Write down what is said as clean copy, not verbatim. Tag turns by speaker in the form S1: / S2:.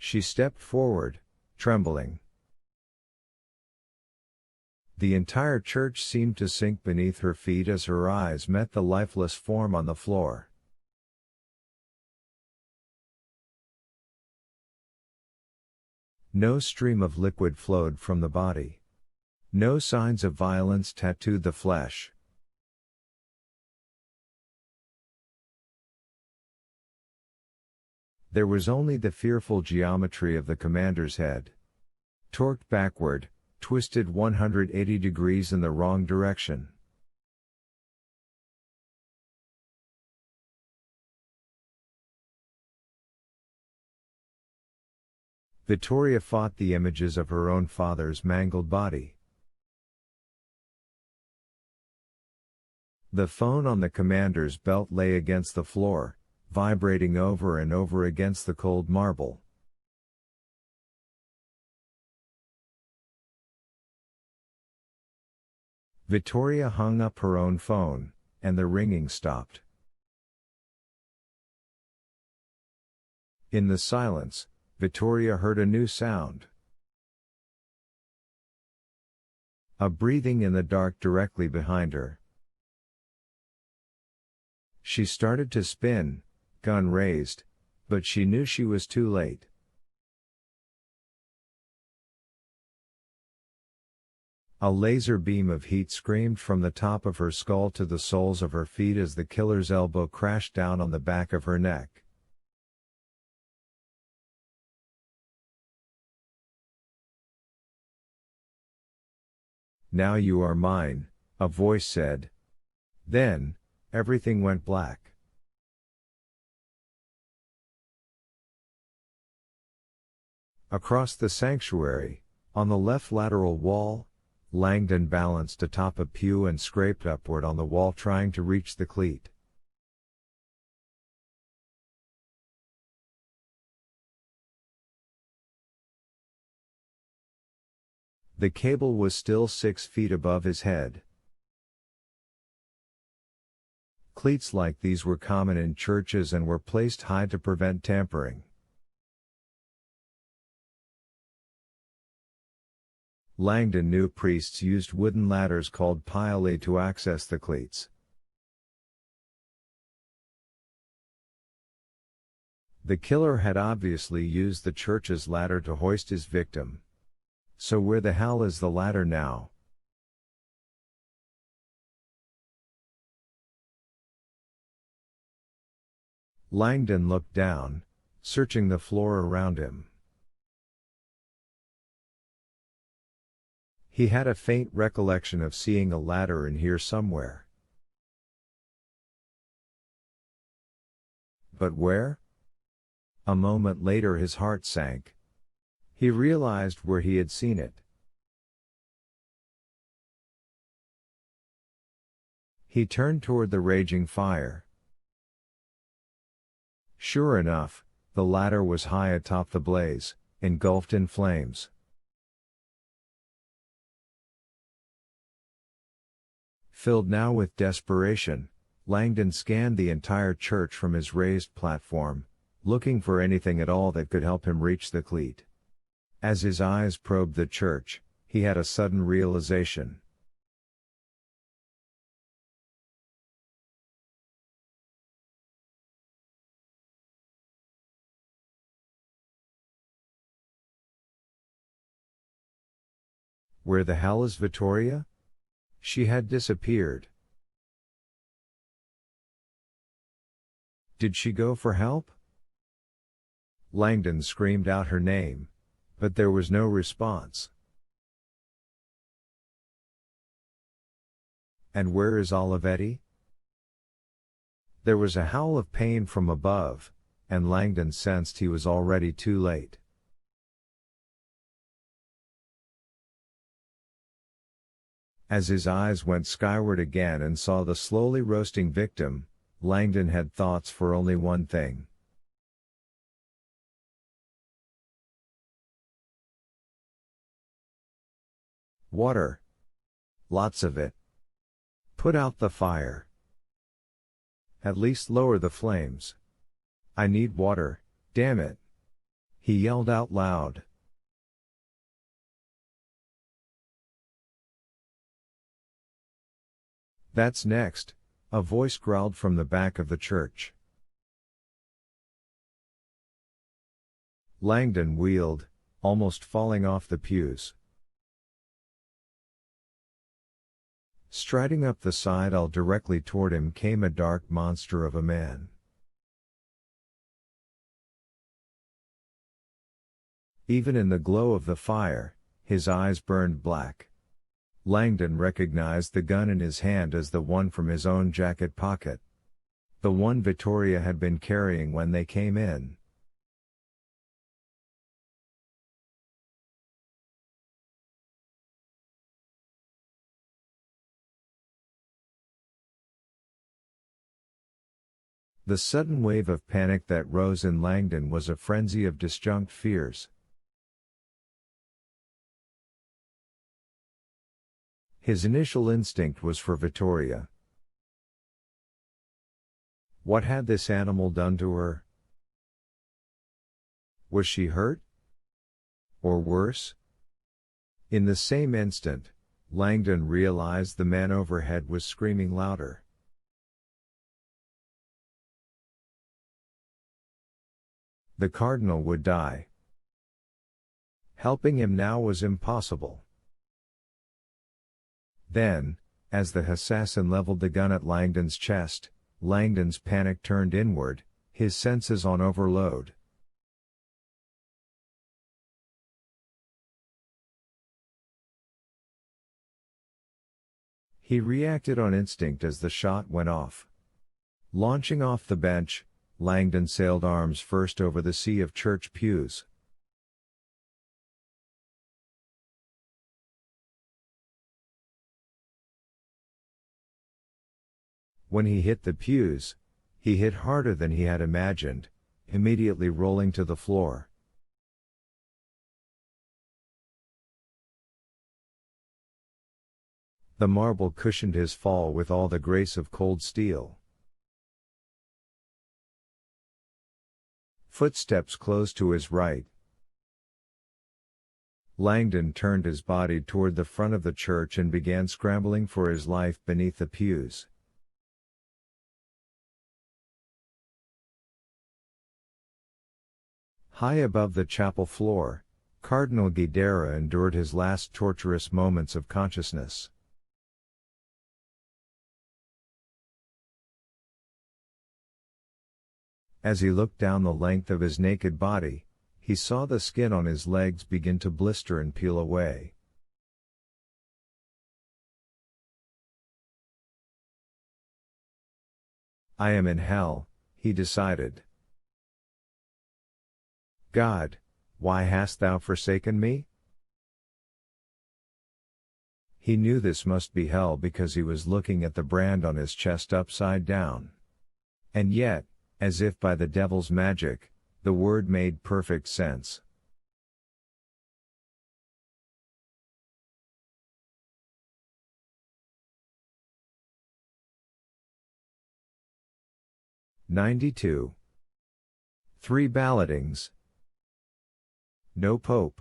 S1: She stepped forward, trembling. The entire church seemed to sink beneath her feet as her eyes met the lifeless form on the floor. No stream of liquid flowed from the body. No signs of violence tattooed the flesh. There was only the fearful geometry of the commander's head. Torqued backward, twisted 180 degrees in the wrong direction. Vittoria fought the images of her own father's mangled body. The phone on the commander's belt lay against the floor, vibrating over and over against the cold marble. Vittoria hung up her own phone, and the ringing stopped. In the silence, Vittoria heard a new sound. A breathing in the dark directly behind her. She started to spin, gun raised, but she knew she was too late. A laser beam of heat screamed from the top of her skull to the soles of her feet as the killer's elbow crashed down on the back of her neck. "Now you are mine," a voice said. Then, everything went black. Across the sanctuary, on the left lateral wall, Langdon balanced atop a pew and scraped upward on the wall trying to reach the cleat. The cable was still 6 feet above his head. Cleats like these were common in churches and were placed high to prevent tampering. Langdon knew priests used wooden ladders called pioli to access the cleats. The killer had obviously used the church's ladder to hoist his victim. So where the hell is the ladder now? Langdon looked down, searching the floor around him. He had a faint recollection of seeing a ladder in here somewhere. But where? A moment later his heart sank. He realized where he had seen it. He turned toward the raging fire. Sure enough, the ladder was high atop the blaze, engulfed in flames. Filled now with desperation, Langdon scanned the entire church from his raised platform, looking for anything at all that could help him reach the cleat. As his eyes probed the church, he had a sudden realization. Where the hell is Vittoria? She had disappeared. Did she go for help? Langdon screamed out her name, but there was no response. And where is Olivetti? There was a howl of pain from above, and Langdon sensed he was already too late. As his eyes went skyward again and saw the slowly roasting victim, Langdon had thoughts for only one thing. Water. Lots of it. Put out the fire. At least lower the flames. I need water, damn it. He yelled out loud. "That's next," a voice growled from the back of the church. Langdon wheeled, almost falling off the pews. Striding up the side aisle directly toward him came a dark monster of a man. Even in the glow of the fire, his eyes burned black. Langdon recognized the gun in his hand as the one from his own jacket pocket. The one Vittoria had been carrying when they came in. The sudden wave of panic that rose in Langdon was a frenzy of disjunct fears. His initial instinct was for Vittoria. What had this animal done to her? Was she hurt? Or worse? In the same instant, Langdon realized the man overhead was screaming louder. The Cardinal would die. Helping him now was impossible. Then, as the assassin leveled the gun at Langdon's chest, Langdon's panic turned inward, his senses on overload. He reacted on instinct as the shot went off. Launching off the bench, Langdon sailed arms first over the sea of church pews. When he hit the pews, he hit harder than he had imagined, immediately rolling to the floor. The marble cushioned his fall with all the grace of cold steel. Footsteps close to his right. Langdon turned his body toward the front of the church and began scrambling for his life beneath the pews. High above the chapel floor, Cardinal Guidera endured his last torturous moments of consciousness. As he looked down the length of his naked body, he saw the skin on his legs begin to blister and peel away. "I am in hell," he decided. "God, why hast thou forsaken me?" He knew this must be hell because he was looking at the brand on his chest upside down. And yet, as if by the devil's magic, the word made perfect sense. "92. 3 balladings. No Pope."